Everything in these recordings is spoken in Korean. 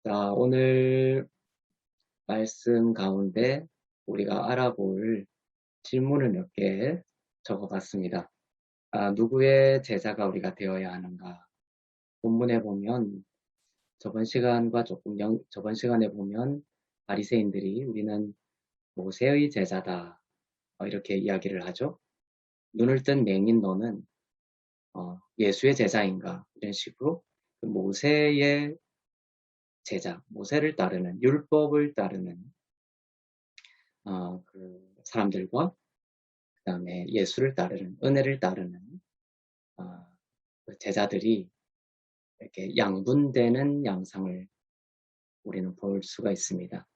자, 오늘 말씀 가운데 우리가 알아볼 질문을 몇 개 적어봤습니다. 누구의 제자가 우리가 되어야 하는가? 본문에 보면 저번 시간에 보면 바리새인들이 우리는 모세의 제자다. 이렇게 이야기를 하죠. 눈을 뜬 맹인 너는 예수의 제자인가? 이런 식으로 그 모세의 제자, 모세를 따르는 율법을 따르는 그 사람들과 그 다음에 예수를 따르는, 은혜를 따르는 어, 그 제자들이 이렇게 양분되는 양상을 우리는 볼 수가 있습니다.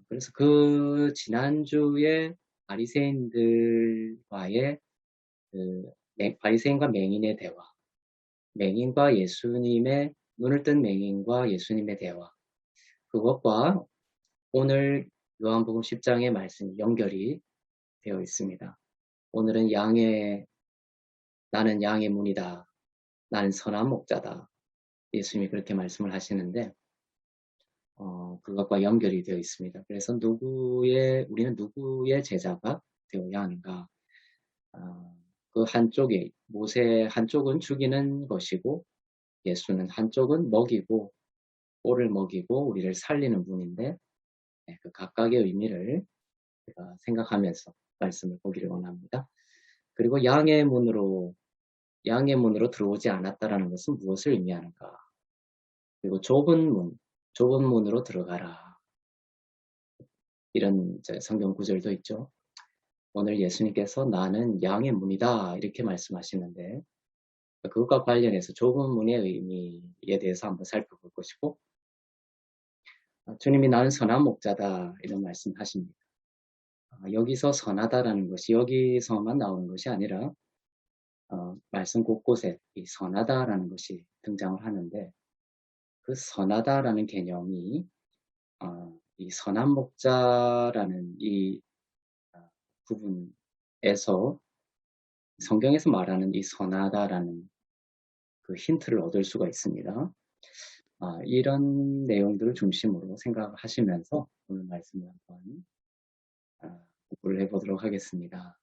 그래서 그 지난주에 바리새인들과의 바리새인과 맹인의 대화, 맹인과 예수님의 눈을 뜬 맹인과 예수님의 대화, 그것과 오늘 요한복음 10장의 말씀이 연결이 되어 있습니다. 오늘은 나는 양의 문이다. 나는 선한 목자다. 예수님이 그렇게 말씀을 하시는데, 그것과 연결이 되어 있습니다. 그래서 우리는 누구의 제자가 되어야 하는가? 그 모세 한쪽은 죽이는 것이고, 예수는 한쪽은 꼴을 먹이고, 우리를 살리는 분인데, 그 각각의 의미를 제가 생각하면서 말씀을 보기를 원합니다. 그리고 양의 문으로 들어오지 않았다라는 것은 무엇을 의미하는가? 그리고 좁은 문으로 들어가라. 이런 성경 구절도 있죠. 오늘 예수님께서 나는 양의 문이다 이렇게 말씀하시는데 그것과 관련해서 좁은 문의 의미에 대해서 한번 살펴볼 것이고 주님이 나는 선한 목자다 이런 말씀하십니다. 여기서 선하다라는 것이 여기서만 나오는 것이 아니라 말씀 곳곳에 이 선하다라는 것이 등장을 하는데 그 선하다라는 개념이 이 선한 목자라는 이 부분에서 성경에서 말하는 이 선하다라는 그 힌트를 얻을 수가 있습니다. 이런 내용들을 중심으로 생각하시면서 오늘 말씀을 한번 공부를 해보도록 하겠습니다.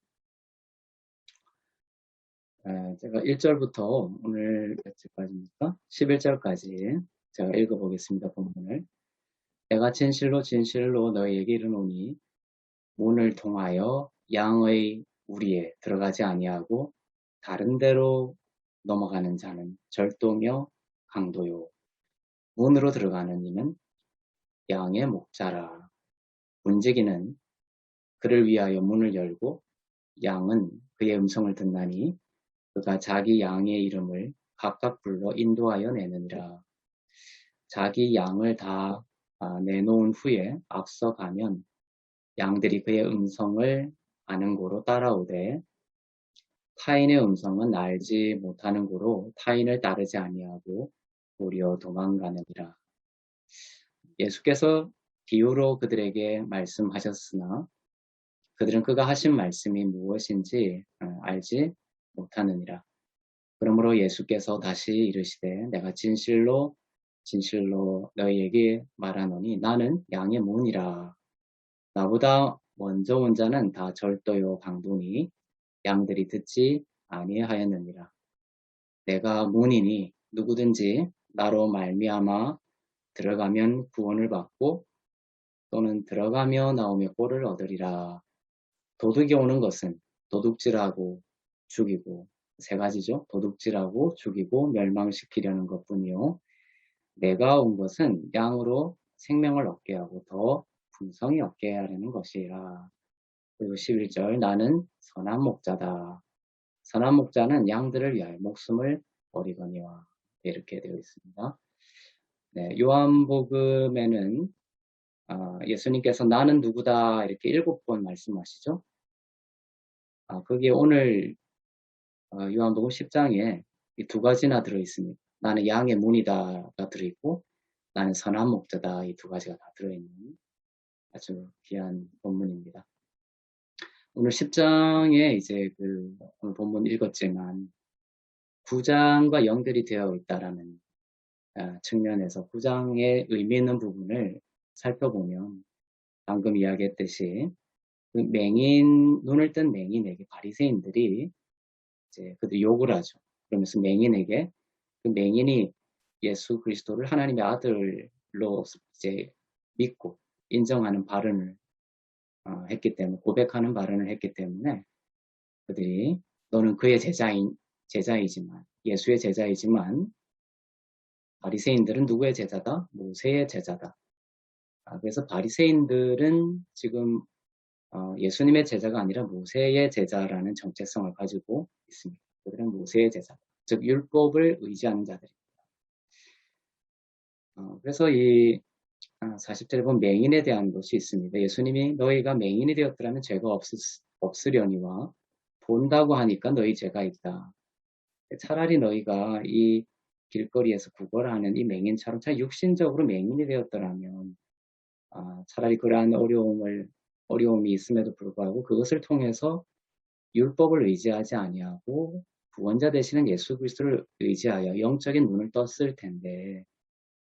제가 1절부터 오늘 몇 절까지입니까? 11절까지 제가 읽어보겠습니다. 본문을. 내가 진실로 진실로 너희에게 이르노니 문을 통하여 양의 우리에 들어가지 아니하고 다른 데로 넘어가는 자는 절도며 강도요. 문으로 들어가는 이는 양의 목자라. 문지기는 그를 위하여 문을 열고 양은 그의 음성을 듣나니 그가 자기 양의 이름을 각각 불러 인도하여 내느니라. 자기 양을 다 내놓은 후에 앞서 가면 양들이 그의 음성을 아는 고로 따라오되 타인의 음성은 알지 못하는 고로 타인을 따르지 아니하고 도리어 도망가느니라. 예수께서 비유로 그들에게 말씀하셨으나 그들은 그가 하신 말씀이 무엇인지 알지 못하느니라. 그러므로 예수께서 다시 이르시되 내가 진실로 진실로 너희에게 말하노니 나는 양의 문이라. 나보다 먼저 온 자는 다 절도요 강도니 양들이 듣지 아니하였느니라. 내가 문이니 누구든지 나로 말미암아 들어가면 구원을 받고 또는 들어가며 나오며 꼴을 얻으리라. 도둑이 오는 것은 도둑질하고 죽이고 세 가지죠. 도둑질하고 죽이고 멸망시키려는 것뿐이요. 내가 온 것은 양으로 생명을 얻게 하고 더 풍성히 얻게 하려는 것이라. 그리고 11절 나는 선한 목자다. 선한 목자는 양들을 위하여 목숨을 버리거니와 이렇게 되어 있습니다. 네, 요한복음에는 예수님께서 나는 누구다 이렇게 7번 말씀하시죠. 거기에 오늘 요한복음 10장에 이 두 가지나 들어있습니다. 나는 양의 문이다가 들어있고 나는 선한 목자다 이 두 가지가 다 들어있는 아주 귀한 본문입니다. 오늘 10장에 이제 오늘 본문 읽었지만 9장과 연결이 되어 있다라는 측면에서 9장의 의미 있는 부분을 살펴보면 방금 이야기했듯이 그 눈을 뜬 맹인에게 바리새인들이 이제 그들 욕을 하죠. 그러면서 맹인에게 그 맹인이 예수 그리스도를 하나님의 아들로 이제 믿고 인정하는 발언을 했기 때문에 고백하는 발언을 했기 때문에 그들이 너는 그의 제자이지만 예수의 제자이지만 바리새인들은 누구의 제자다? 모세의 제자다. 그래서 바리새인들은 지금 예수님의 제자가 아니라 모세의 제자라는 정체성을 가지고 있습니다. 그들은 모세의 제자, 즉 율법을 의지하는 자들입니다. 그래서 이 40절에 보면 맹인에 대한 것이 있습니다. 예수님이 너희가 맹인이 되었더라면 죄가 없으려니와 본다고 하니까 너희 죄가 있다. 차라리 너희가 이 길거리에서 구걸하는 이 맹인처럼 참 육신적으로 맹인이 되었더라면 차라리 그러한 어려움이 있음에도 불구하고 그것을 통해서 율법을 의지하지 아니하고 구원자 되시는 예수 그리스도를 의지하여 영적인 눈을 떴을 텐데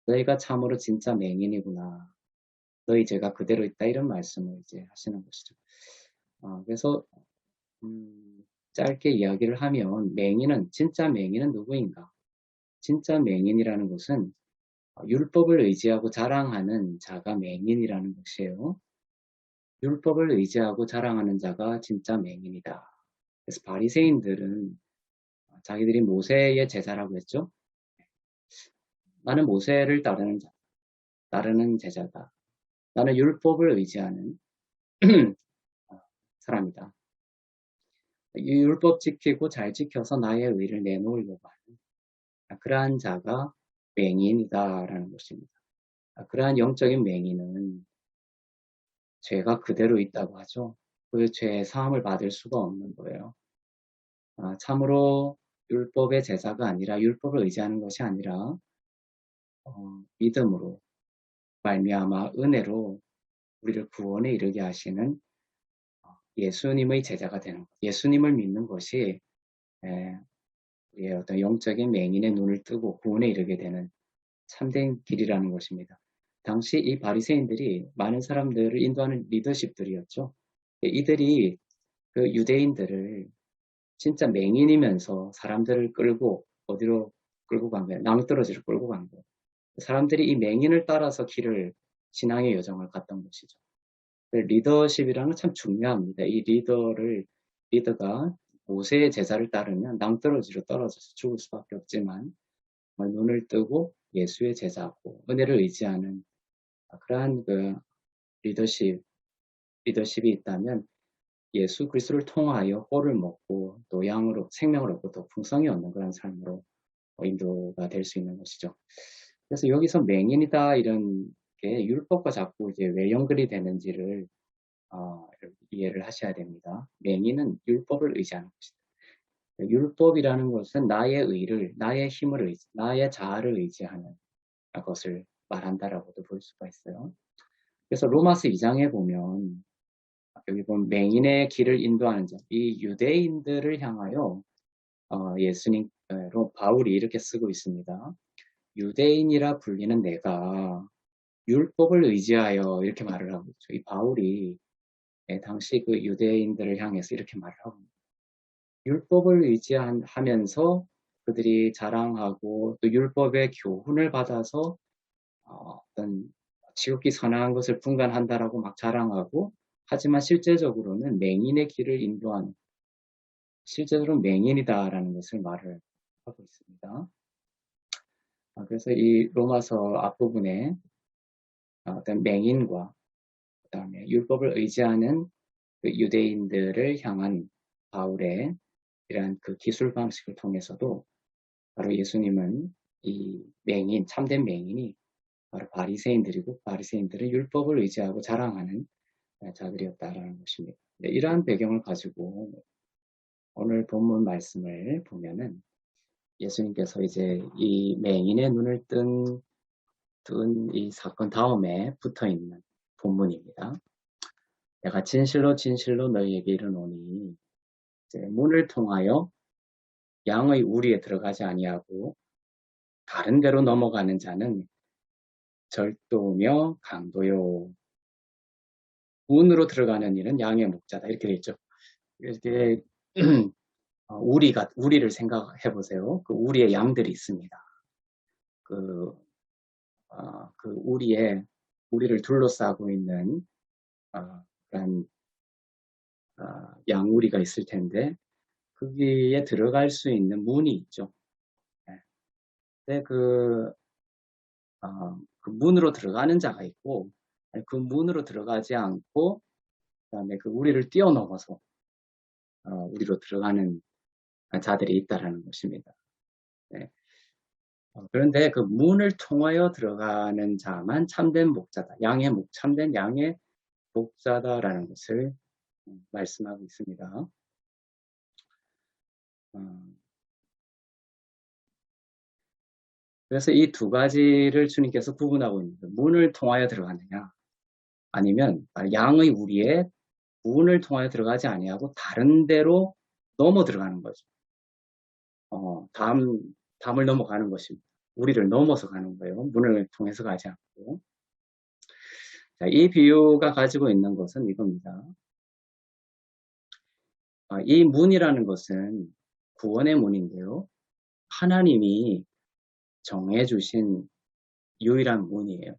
너희가 참으로 진짜 맹인이구나. 너희 죄가 그대로 있다. 이런 말씀을 이제 하시는 것이죠. 그래서 짧게 이야기를 하면 진짜 맹인은 누구인가? 진짜 맹인이라는 것은 율법을 의지하고 자랑하는 자가 맹인이라는 것이에요. 율법을 의지하고 자랑하는 자가 진짜 맹인이다. 그래서 바리새인들은 자기들이 모세의 제자라고 했죠. 나는 모세를 따르는 제자다. 나는 율법을 의지하는 사람이다. 이 율법 지키고 잘 지켜서 나의 의를 내놓으려고 하는 그러한 자가 맹인이다라는 것입니다. 그러한 영적인 맹인은 죄가 그대로 있다고 하죠. 그 죄의 사함을 받을 수가 없는 거예요. 참으로 율법의 제자가 아니라 율법을 의지하는 것이 아니라 믿음으로 말미암아 은혜로 우리를 구원에 이르게 하시는 예수님의 제자가 되는 것. 예수님을 믿는 것이 우리의 어떤 영적인 맹인의 눈을 뜨고 구원에 이르게 되는 참된 길이라는 것입니다. 당시 이 바리새인들이 많은 사람들을 인도하는 리더십들이었죠. 이들이 그 유대인들을 진짜 맹인이면서 사람들을 끌고 어디로 끌고 간 거예요? 낭떠러지로 끌고 간 거예요. 사람들이 이 맹인을 따라서 신앙의 여정을 갔던 것이죠. 리더십이라는 건 참 중요합니다. 이 리더가 모세의 제자를 따르면 낭떠러지로 떨어져서 죽을 수밖에 없지만 눈을 뜨고 예수의 제자고 은혜를 의지하는 그러한 그 리더십이 있다면 예수 그리스도를 통하여 꼴을 먹고 또 생명을 얻고 또 풍성이 얻는 그런 삶으로 인도가 될 수 있는 것이죠. 그래서 여기서 맹인이다 이런 게 율법과 자꾸 이제 왜 연결이 되는지를 이해를 하셔야 됩니다. 맹인은 율법을 의지하는 것이다. 율법이라는 것은 나의 힘을 나의 자아를 의지하는 것을 말한다라고도 볼 수가 있어요. 그래서 로마서 2장에 보면 여기 보면 맹인의 길을 인도하는 자, 이 유대인들을 향하여 바울이 이렇게 쓰고 있습니다. 유대인이라 불리는 내가 율법을 의지하여 이렇게 말을 하고 있죠. 이 바울이 당시 그 유대인들을 향해서 이렇게 말을 하고 있습니다. 율법을 의지하면서 그들이 자랑하고 또 율법의 교훈을 받아서 어떤 지극히 선한 것을 분간한다라고 막 자랑하고 하지만 실제적으로는 맹인의 길을 인도하는 실제로는 맹인이다라는 것을 말을 하고 있습니다. 그래서 이 로마서 앞부분에 어떤 맹인과 그다음에 율법을 의지하는 그 유대인들을 향한 바울의 이러한 그 기술 방식을 통해서도 바로 예수님은 이 참된 맹인이 바로 바리새인들이고 바리새인들은 율법을 의지하고 자랑하는 자들이었다라는 것입니다. 이러한 배경을 가지고 오늘 본문 말씀을 보면은 예수님께서 이제 이 맹인의 눈을 뜬 이 사건 다음에 붙어 있는 본문입니다. 내가 진실로 진실로 너희에게 이르노니 이제 문을 통하여 양의 우리에 들어가지 아니하고 다른 데로 넘어가는 자는 절도며 강도요. 문으로 들어가는 이는 양의 목자다. 이렇게 돼 있죠. 이렇게 우리를 생각해 보세요. 그 우리의 양들이 있습니다. 그, 그 우리를 둘러싸고 있는 그런 양우리가 있을 텐데 거기에 들어갈 수 있는 문이 있죠. 네. 근데 그 문으로 들어가는 자가 있고 그 문으로 들어가지 않고 그다음에 그 우리를 뛰어넘어서 우리로 들어가는 자들이 있다라는 것입니다. 네. 그런데 그 문을 통하여 들어가는 자만 참된 목자다. 참된 양의 목자다라는 것을 말씀하고 있습니다. 그래서 이 두 가지를 주님께서 구분하고 있는 거예요. 문을 통하여 들어가느냐 아니면 양의 우리의 문을 통하여 들어가지 아니하고 다른 데로 넘어 들어가는 거죠. 담을 넘어가는 것입니다. 우리를 넘어서 가는 거예요. 문을 통해서 가지 않고. 자, 이 비유가 가지고 있는 것은 이겁니다. 이 문이라는 것은 구원의 문인데요. 하나님이 정해주신 유일한 문이에요.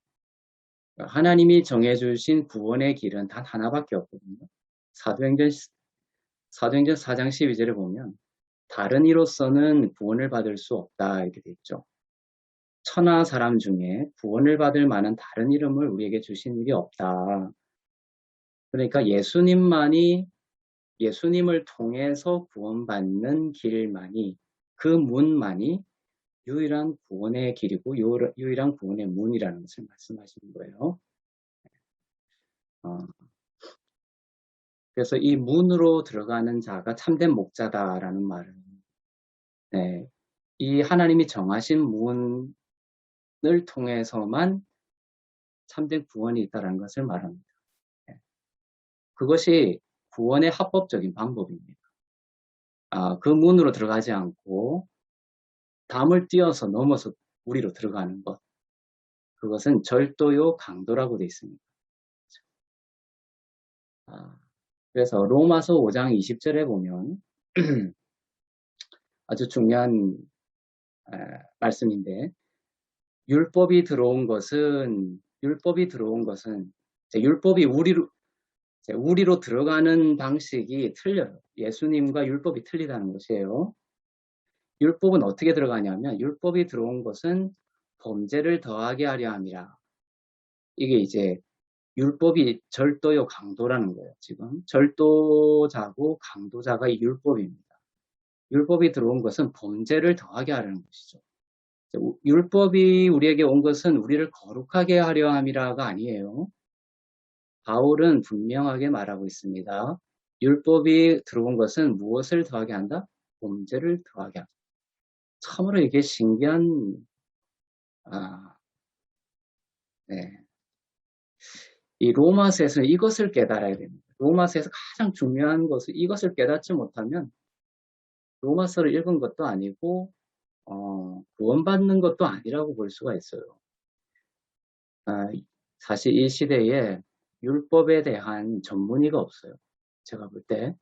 하나님이 정해주신 구원의 길은 단 하나밖에 없거든요. 사도행전 4장 12절에 보면 다른 이로서는 구원을 받을 수 없다 이렇게 돼 있죠. 천하 사람 중에 구원을 받을 만한 다른 이름을 우리에게 주신 일이 없다. 그러니까 예수님을 통해서 구원받는 길만이 그 문만이 유일한 구원의 길이고 유일한 구원의 문이라는 것을 말씀하시는 거예요. 그래서 이 문으로 들어가는 자가 참된 목자다라는 말은 네, 이 하나님이 정하신 문을 통해서만 참된 구원이 있다는 것을 말합니다. 네. 그것이 구원의 합법적인 방법입니다. 그 문으로 들어가지 않고 담을 띄어서 넘어서 우리로 들어가는 것. 그것은 절도요 강도라고 되어 있습니다. 그래서 로마서 5장 20절에 보면 아주 중요한 말씀인데 율법이 들어온 것은 율법이 우리로 들어가는 방식이 틀려요. 예수님과 율법이 틀리다는 것이에요. 율법은 어떻게 들어가냐면 율법이 들어온 것은 범죄를 더하게 하려 함이라. 이게 이제 율법이 절도요 강도라는 거예요. 지금 절도자고 강도자가 이 율법입니다. 율법이 들어온 것은 범죄를 더하게 하려는 것이죠. 율법이 우리에게 온 것은 우리를 거룩하게 하려 함이라가 아니에요. 바울은 분명하게 말하고 있습니다. 율법이 들어온 것은 무엇을 더하게 한다? 범죄를 더하게 한다. 참으로 이게 신기한 네. 이 로마서에서는 이것을 깨달아야 됩니다. 로마서에서 가장 중요한 것은 이것을 깨닫지 못하면 로마서를 읽은 것도 아니고 구원받는 것도 아니라고 볼 수가 있어요. 사실 이 시대에 율법에 대한 전문의가 없어요. 제가 볼 때.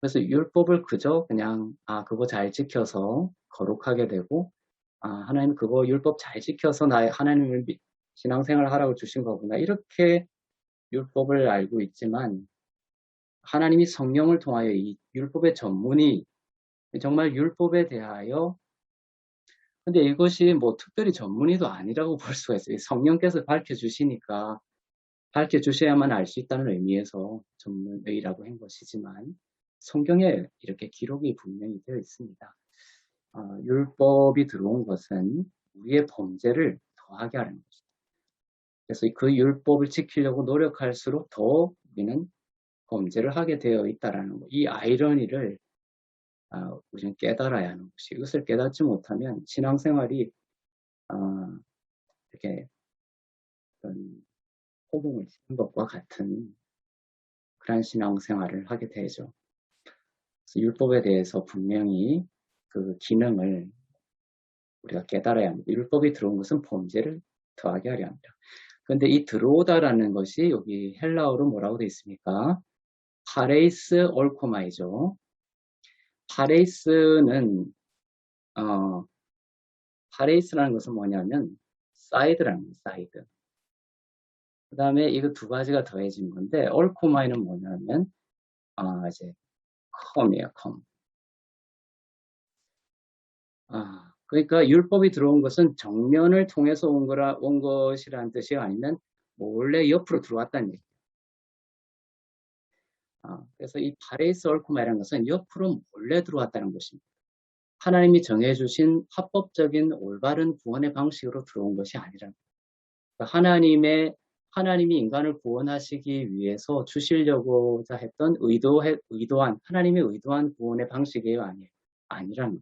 그래서 율법을 그저 그냥 그거 잘 지켜서 거룩하게 되고 하나님 그거 율법 잘 지켜서 하나님을 신앙생활 하라고 주신 거구나. 이렇게 율법을 알고 있지만 하나님이 성령을 통하여 이 율법의 전문이 정말 율법에 대하여 근데 이것이 뭐 특별히 전문의도 아니라고 볼 수가 있어요. 성령께서 밝혀주시니까 밝혀주셔야만 알 수 있다는 의미에서 전문의라고 한 것이지만 성경에 이렇게 기록이 분명히 되어 있습니다. 율법이 들어온 것은 우리의 범죄를 더하게 하는 것입니다. 그래서 그 율법을 지키려고 노력할수록 더 우리는 범죄를 하게 되어 있다는 것. 이 아이러니를 우리는 깨달아야 하는 것이 이것을 깨닫지 못하면 신앙생활이 이렇게 어떤 호봉을 치는 것과 같은 그런 신앙생활을 하게 되죠. 그래서 율법에 대해서 분명히 그 기능을 우리가 깨달아야 합니다. 율법이 들어온 것은 범죄를 더하게 하려 합니다. 그런데 이 들어오다라는 것이 여기 헬라어로 뭐라고 되어 있습니까? 파레이스 올코마이죠. 파레이스는 파레이스라는 것은 뭐냐면 사이드라는 거예요. 사이드. 그 다음에 이거 두 가지가 더해진 건데 올코마이는 뭐냐면 이제 컴이에요. 컴. 그러니까 율법이 들어온 것은 정면을 통해서 온 것이라는 뜻이 아니면 몰래 옆으로 들어왔다는 얘기예요. 그래서 이 파레이스 올코마이라는 것은 옆으로 몰래 들어왔다는 것입니다. 하나님이 정해주신 합법적인 올바른 구원의 방식으로 들어온 것이 아니라 하나님이 인간을 구원하시기 위해서 주시려고자 했던 의도한 하나님의 의도한 구원의 방식이 아니라는 거예요.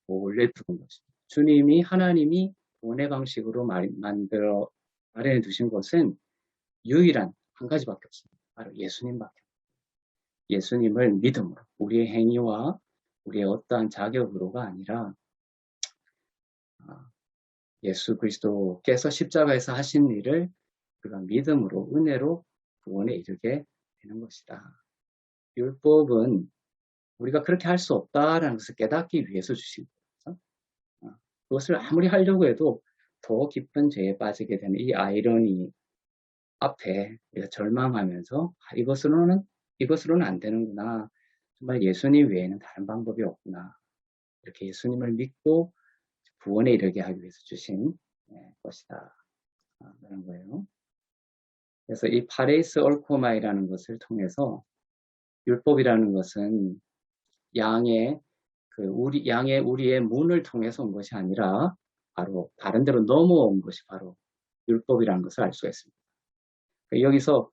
원래 들어온 것입니다. 주님이 하나님이 구원의 방식으로 마련해 두신 것은 유일한 한 가지밖에 없습니다. 바로 예수님밖에 없습니다. 예수님을 믿음으로 우리의 행위와 우리의 어떠한 자격으로가 아니라 예수 그리스도께서 십자가에서 하신 일을 우리가 믿음으로 은혜로 구원에 이르게 되는 것이다. 율법은 우리가 그렇게 할 수 없다라는 것을 깨닫기 위해서 주신 거죠. 그것을 아무리 하려고 해도 더 깊은 죄에 빠지게 되는 이 아이러니 앞에 우리가 절망하면서 이것으로는 안 되는구나. 정말 예수님 외에는 다른 방법이 없구나. 이렇게 예수님을 믿고 구원에 이르게 하기 위해서 주신 것이다. 그런 거예요. 그래서 이 파레이스 올코마이라는 것을 통해서 율법이라는 것은 우리의 문을 통해서 온 것이 아니라 바로 다른 데로 넘어온 것이 바로 율법이라는 것을 알 수가 있습니다. 여기서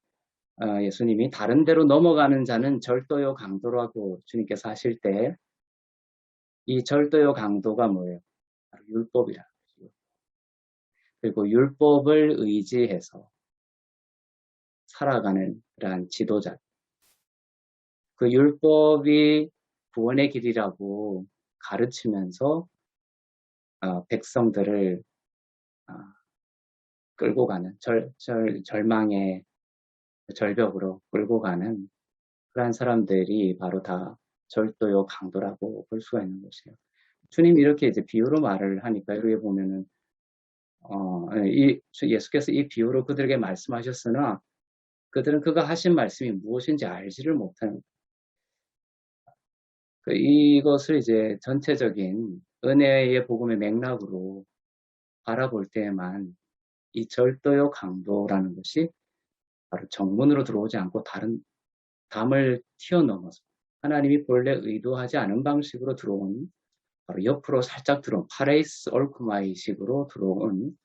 예수님이 다른 데로 넘어가는 자는 절도요 강도라고 주님께서 하실 때 이 절도요 강도가 뭐예요? 바로 율법이라는 거죠. 그리고 율법을 의지해서 살아가는 그러한 지도자. 그 율법이 구원의 길이라고 가르치면서 백성들을 끌고 가는 절망의 절벽으로 끌고 가는 그러한 사람들이 바로 다 절도요 강도라고 볼 수가 있는 것이에요. 주님이 이렇게 이제 비유로 말을 하니까 여기 보면은 예수께서 이 비유로 그들에게 말씀하셨으나 그들은 그가 하신 말씀이 무엇인지 알지를 못하는 이것을 이제 전체적인 은혜의 복음의 맥락으로 바라볼 때에만 이 절도요 강도라는 것이 바로 정문으로 들어오지 않고 다른 담을 튀어넘어서 하나님이 본래 의도하지 않은 방식으로 들어온 바로 옆으로 살짝 들어온 파레이스 올크마이 식으로 들어온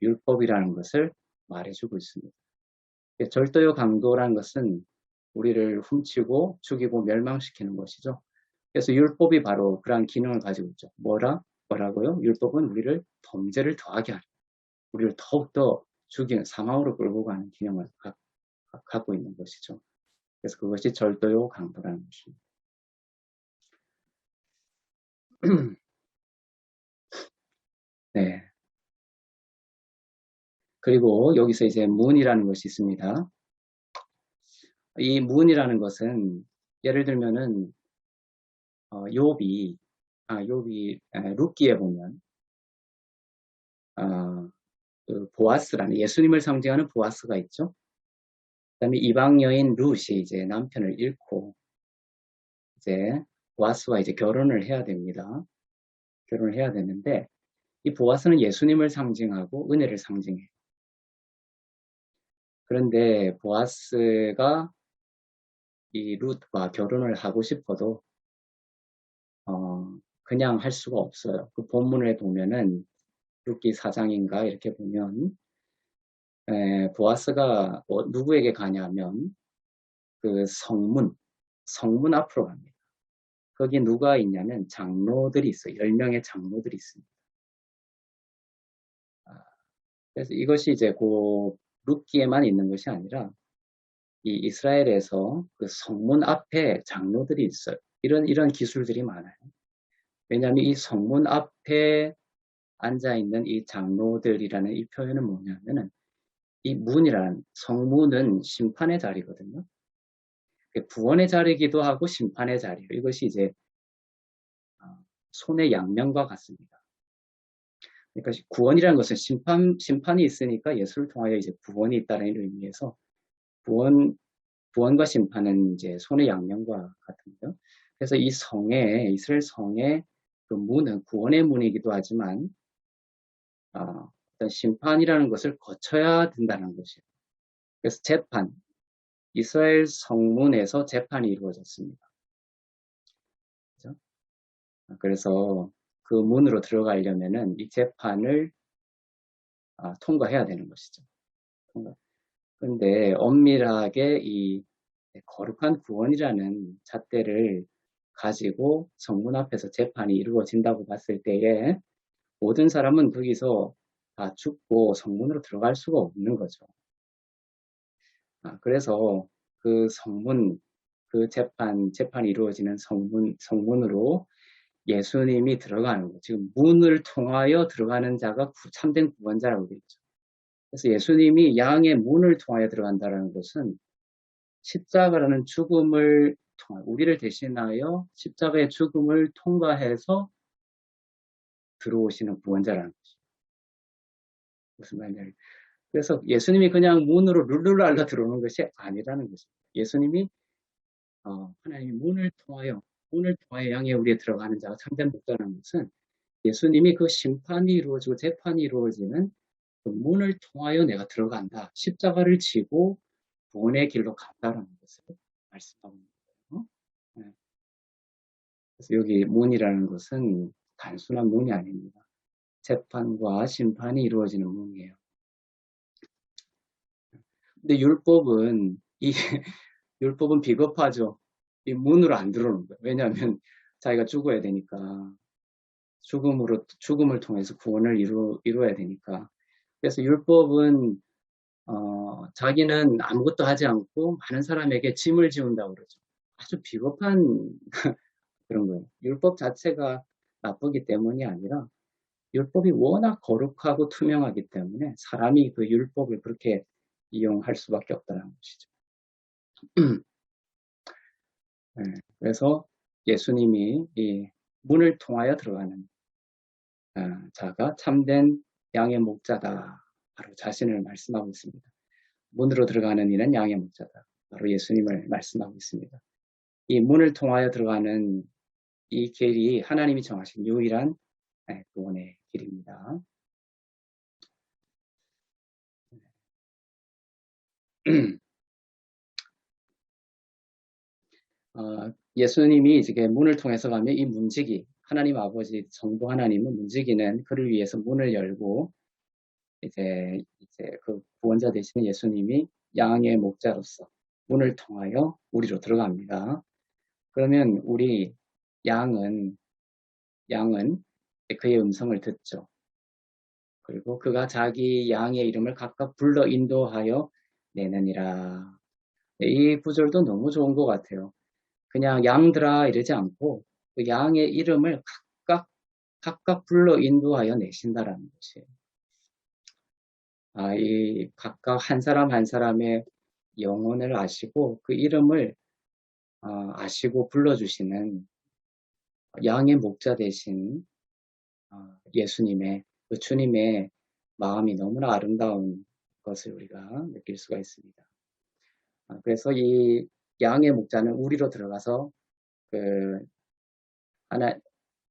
율법이라는 것을 말해주고 있습니다. 절도요 강도라는 것은 우리를 훔치고 죽이고 멸망시키는 것이죠. 그래서 율법이 바로 그러한 기능을 가지고 있죠. 뭐라고요? 율법은 우리를 범죄를 더하게 하는, 우리를 더욱더 죽이는, 사망으로 끌고 가는 기능을 갖고 있는 것이죠. 그래서 그것이 절도요 강도라는 것입니다. 네. 그리고 여기서 이제 문이라는 것이 있습니다. 이 문이라는 것은 예를 들면은 욥이 룻기에 보면 그 보아스라는 예수님을 상징하는 보아스가 있죠. 그다음에 이방 여인 룻이 이제 남편을 잃고 이제 보아스와 이제 결혼을 해야 됩니다. 결혼을 해야 되는데 이 보아스는 예수님을 상징하고 은혜를 상징해요. 그런데 보아스가 이 룻과 결혼을 하고 싶어도 그냥 할 수가 없어요. 그 본문에 보면은 룻기 4장인가 이렇게 보면 보아스가 누구에게 가냐면 그 성문 앞으로 갑니다. 거기 누가 있냐면 장로들이 있어요. 10명의 장로들이 있습니다. 그래서 이것이 이제 그 룻기에만 있는 것이 아니라 이 이스라엘에서 그 성문 앞에 장로들이 있어요. 이런 기술들이 많아요. 왜냐하면 이 성문 앞에 앉아있는 이 장로들이라는 이 표현은 뭐냐면은 이 문이란 성문은 심판의 자리거든요. 구원의 자리이기도 하고 심판의 자리. 이것이 이제 손의 양면과 같습니다. 그러니까 구원이라는 것은 심판이 있으니까 예수를 통하여 이제 구원이 있다는 의미에서 구원과 심판은 이제 손의 양면과 같은데요. 그래서 이 이스라엘 성의 그 문은 구원의 문이기도 하지만, 어떤 심판이라는 것을 거쳐야 된다는 것이에요. 그래서 이스라엘 성문에서 재판이 이루어졌습니다. 그렇죠? 그래서 그 문으로 들어가려면은 이 재판을 통과해야 되는 것이죠. 그런데 엄밀하게 이 거룩한 구원이라는 잣대를 가지고 성문 앞에서 재판이 이루어진다고 봤을 때에 모든 사람은 거기서 다 죽고 성문으로 들어갈 수가 없는 거죠. 그래서 그 성문, 그 재판이 이루어지는 성문으로 예수님이 들어가는 거. 지금 문을 통하여 들어가는 자가 참된 구원자라고 되어 있죠. 그래서 예수님이 양의 문을 통하여 들어간다는 것은 십자가라는 죽음을 우리를 대신하여 십자가의 죽음을 통과해서 들어오시는 구원자라는 것이죠. 무슨 말이냐. 그래서 예수님이 그냥 문으로 룰루랄라 들어오는 것이 아니라는 것입니다. 예수님이 하나님이 문을 통하여 양의 우리에 들어가는 자가 참된 목자라는 것은 예수님이 그 심판이 이루어지고 재판이 이루어지는 그 문을 통하여 내가 들어간다. 십자가를 지고 구원의 길로 간다라는 것을 말씀하고 있는 거예요. 네. 그래서 여기 문이라는 것은 단순한 문이 아닙니다. 재판과 심판이 이루어지는 문이에요. 근데 율법은 비겁하죠. 이 문으로 안 들어오는 거예요. 왜냐하면 자기가 죽어야 되니까. 죽음을 통해서 구원을 이루어야 되니까. 그래서 율법은 자기는 아무것도 하지 않고 많은 사람에게 짐을 지운다고 그러죠. 아주 비겁한 그런 거예요. 율법 자체가 나쁘기 때문이 아니라 율법이 워낙 거룩하고 투명하기 때문에 사람이 그 율법을 그렇게 이용할 수밖에 없다는 것이죠. 네, 그래서 예수님이 이 문을 통하여 들어가는 자가 참된 양의 목자다. 바로 자신을 말씀하고 있습니다. 문으로 들어가는 이는 양의 목자다. 바로 예수님을 말씀하고 있습니다. 이 문을 통하여 들어가는 이 길이 하나님이 정하신 유일한 구원의 길입니다. 예수님이 이제 문을 통해서 가면 이 문지기, 하나님 아버지 성부 하나님은 문지기는 그를 위해서 문을 열고 이제 그 구원자 되시는 예수님이 양의 목자로서 문을 통하여 우리로 들어갑니다. 그러면 우리 양은 그의 음성을 듣죠. 그리고 그가 자기 양의 이름을 각각 불러 인도하여 내느니라. 이 구절도 너무 좋은 것 같아요. 그냥 양들아 이러지 않고 그 양의 이름을 각각 불러 인도하여 내신다라는 것이에요. 이 각각 한 사람 한 사람의 영혼을 아시고 그 이름을 아시고 불러주시는 양의 목자 되신 예수님의 그 주님의 마음이 너무나 아름다운 것을 우리가 느낄 수가 있습니다. 그래서 이 양의 목자는 우리로 들어가서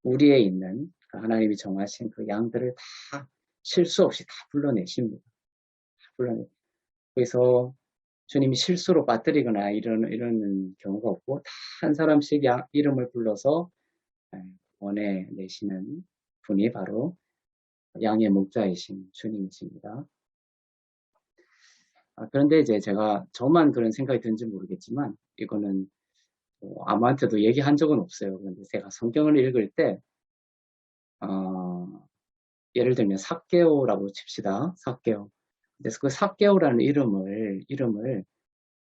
우리에 있는 하나님이 정하신 그 양들을 다 실수 없이 다 불러내십니다. 그래서 주님이 실수로 빠뜨리거나 이러는 경우가 없고 다 한 사람씩 이름을 불러서 보내내시는 분이 바로 양의 목자이신 주님이십니다. 그런데 이제 저만 그런 생각이 드는지 모르겠지만 이거는 아무한테도 얘기한 적은 없어요. 그런데 제가 성경을 읽을 때 예를 들면 삭개오라고 칩시다. 삭개오. 그래서 그 삭개오라는 이름을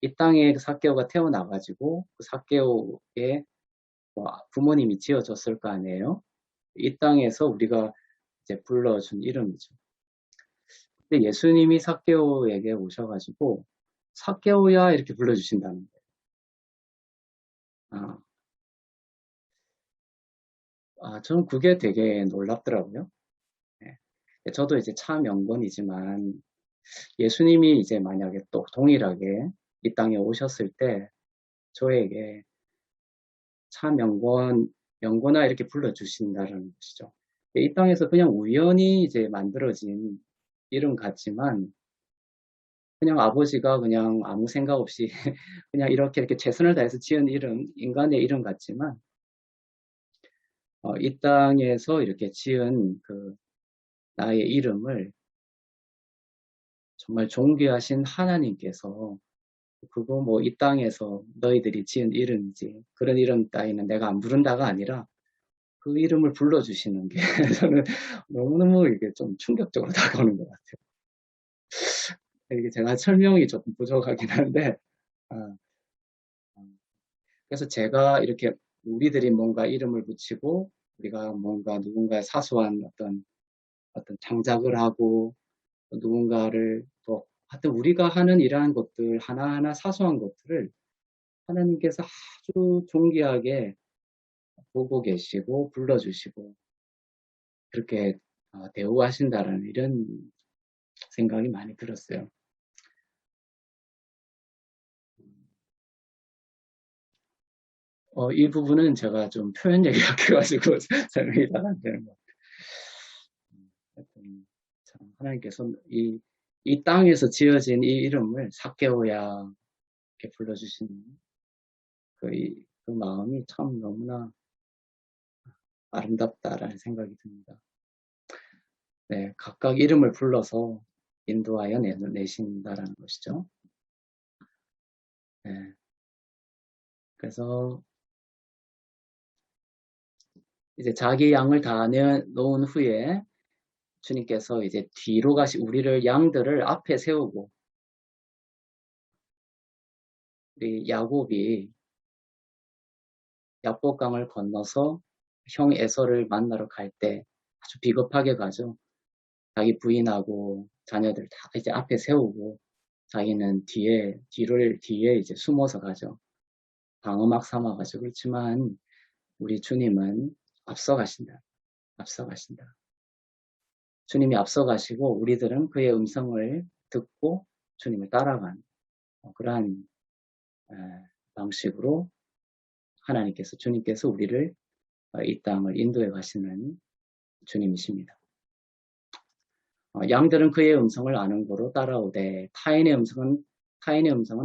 이 땅에 삭개오가 태어나가지고 그 삭개오의 부모님이 지어줬을 거 아니에요. 이 땅에서 우리가 이제 불러준 이름이죠. 근데 예수님이 삭개오에게 오셔가지고 삭개오야 이렇게 불러주신다는 거예요. 저는 그게 되게 놀랍더라고요. 네. 저도 이제 참 명분이지만 예수님이 이제 만약에 또 동일하게 이 땅에 오셨을 때 저에게 참 명분아 이렇게 불러주신다는 것이죠. 이 땅에서 그냥 우연히 이제 만들어진 이름 같지만 그냥 아버지가 그냥 아무 생각 없이 그냥 이렇게 최선을 다해서 지은 이름, 인간의 이름 같지만 이 땅에서 이렇게 지은 그 나의 이름을 정말 존귀하신 하나님께서 그거 뭐 이 땅에서 너희들이 지은 이름이지 그런 이름 따위는 내가 안 부른다가 아니라 그 이름을 불러주시는 게 저는 너무너무 이게 좀 충격적으로 다가오는 것 같아요. 이게 제가 설명이 조금 부족하긴 한데 아, 그래서 제가 이렇게 우리들이 뭔가 이름을 붙이고 우리가 뭔가 누군가의 사소한 어떤 창작을 하고 누군가를 또 하여튼 우리가 하는 이러한 것들 하나하나 사소한 것들을 하나님께서 아주 존귀하게 보고 계시고 불러주시고 그렇게 대우하신다라는 이런 생각이 많이 들었어요. 이 부분은 제가 좀 표현력이 약해가지고 설명이 잘 안 되는 것 같아요. 하여튼 참 하나님께서 이 땅에서 지어진 이 이름을 삭개오야 이렇게 불러주시는 그 마음이 참 너무나 아름답다라는 생각이 듭니다. 네, 각각 이름을 불러서 인도하여 내신다라는 것이죠. 네, 그래서 이제 자기 양을 다 놓은 후에 주님께서 이제 뒤로 우리를 양들을 앞에 세우고 우리 야곱이 야복강을 건너서 형 에서를 만나러 갈 때 아주 비겁하게 가죠. 자기 부인하고 자녀들 다 이제 앞에 세우고 자기는 뒤에 이제 숨어서 가죠. 방어막 삼아가지고 그렇지만 우리 주님은 앞서가신다. 앞서가신다. 주님이 앞서가시고 우리들은 그의 음성을 듣고 주님을 따라가는 그러한 방식으로 주님께서 우리를 이 땅을 인도해 가시는 주님이십니다. 양들은 그의 음성을 아는 거로 따라오되 타인의 음성은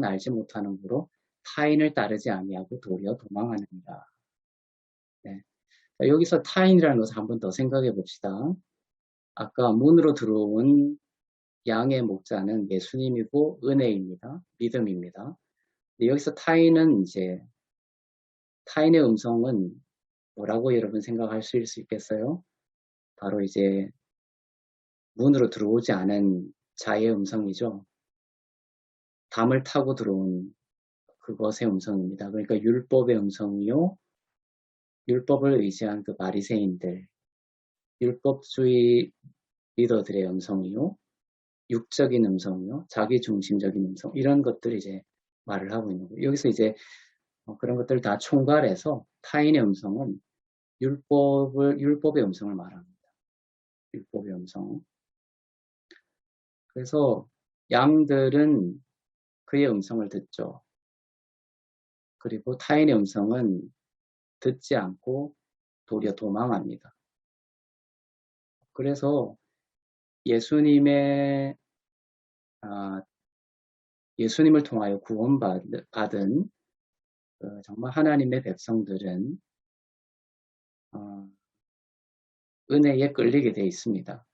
알지 못하는 거로 타인을 따르지 아니하고 도리어 도망하느니라. 네. 여기서 타인이라는 것을 한 번 더 생각해 봅시다. 아까 문으로 들어온 양의 목자는 예수님이고 은혜입니다. 믿음입니다. 여기서 타인의 음성은 뭐라고 여러분 생각하실 수 있겠어요? 바로 이제 문으로 들어오지 않은 자의 음성이죠. 담을 타고 들어온 그것의 음성입니다. 그러니까 율법의 음성이요. 율법을 의지한 그 바리새인들, 율법주의 리더들의 음성이요. 육적인 음성이요. 자기중심적인 음성. 이런 것들을 이제 말을 하고 있는 거예요. 여기서 이제 그런 것들을 다 총괄해서 타인의 음성은 율법의 음성을 말합니다. 율법의 음성. 그래서 양들은 그의 음성을 듣죠. 그리고 타인의 음성은 듣지 않고 도리어 도망합니다. 그래서 예수님을 통하여 구원받은 정말 하나님의 백성들은 은혜에 끌리게 되어 있습니다.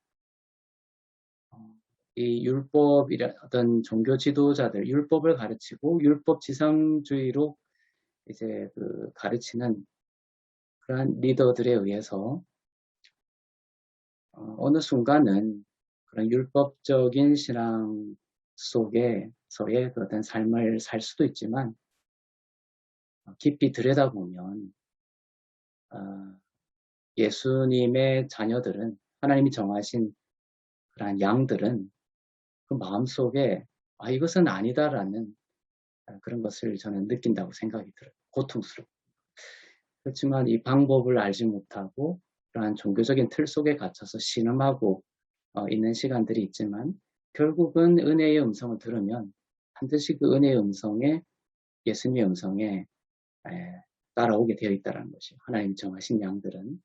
이 율법이라던 종교 지도자들, 율법을 가르치고 율법 지상주의로 이제 가르치는 그러한 리더들에 의해서 어느 순간은 그런 율법적인 신앙 속에서의 어떤 삶을 살 수도 있지만 깊이 들여다보면 예수님의 자녀들은 하나님이 정하신 그러한 양들은 그 마음속에 이것은 아니다라는 그런 것을 저는 느낀다고 생각이 들어요. 고통스럽고. 그렇지만 이 방법을 알지 못하고 그러한 종교적인 틀 속에 갇혀서 신음하고 있는 시간들이 있지만 결국은 은혜의 음성을 들으면 반드시 그 은혜의 음성에 예수님의 음성에 따라오게 되어 있다는 것이 하나님 정하신 양들은.